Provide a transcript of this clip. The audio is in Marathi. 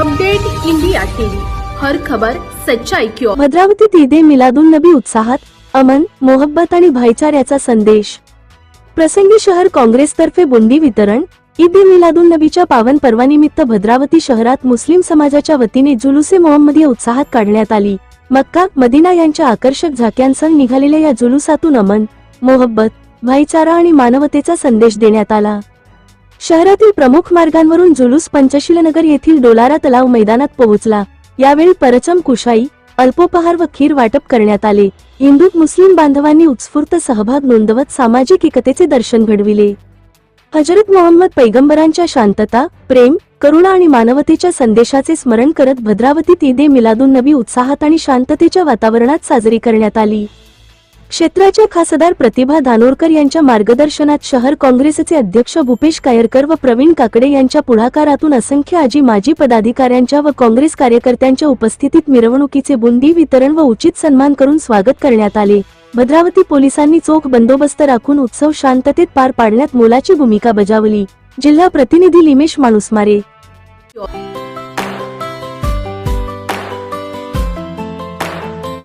अपडेट इंडिया टीवी, हर खबर सच्चाई की ओर। भद्रावतीत ईद ए मिलादुन नबी उत्साहात, अमन, मोहब्बत आणि भाईचाऱ्याचा संदेश। प्रसंगी शहर काँग्रेसतर्फे बुंदी वितरण। ईद ए मिलादुन नबीच्या पावन पर्वानिमित्त भद्रावती शहरात मुस्लिम समाजाच्या वतीने जुलूसे मोहम्मदीय उत्साहात काढण्यात आली। मक्का, मदिना यांच्या आकर्षक झाक्यांसह निघालेल्या या जुलूसातून अमन, मोहब्बत, भाईचारा आणि मानवतेचा संदेश देण्यात आला। शहरातील प्रमुख मार्गांवरून जुलूस पंचशीलनगर येथील डोलारा तलाव मैदानात पोहोचला। यावेळी परचम कुशाई, अल्पोपहार व खीर वाटप करण्यात आले। हिंदू मुस्लिम बांधवांनी उत्स्फूर्त सहभाग नोंदवत सामाजिक एकतेचे दर्शन घडविले। हजरत मोहम्मद पैगंबरांच्या शांतता, प्रेम, करुणा आणि मानवतेच्या संदेशाचे स्मरण करत भद्रावतीत ईद ए मिलादुन नबी उत्साहात आणि शांततेच्या वातावरणात साजरी करण्यात आली। क्षेत्राच्या खासदार प्रतिभा धानोरकर यांच्या मार्गदर्शनात शहर काँग्रेसचे अध्यक्ष भूपेश कायरकर व प्रवीण काकडे यांच्या पुढाकारातून असंख्य आजी माजी पदाधिकाऱ्यांच्या व काँग्रेस कार्यकर्त्यांच्या उपस्थितीत मिरवणुकीचे बुंदी वितरण व उचित सन्मान करून स्वागत करण्यात आले। भद्रावती पोलिसांनी चोख बंदोबस्त राखून उत्सव शांततेत पार पाडण्यात मोलाची भूमिका बजावली। जिल्हा प्रतिनिधी लिमेश माणूसमारे।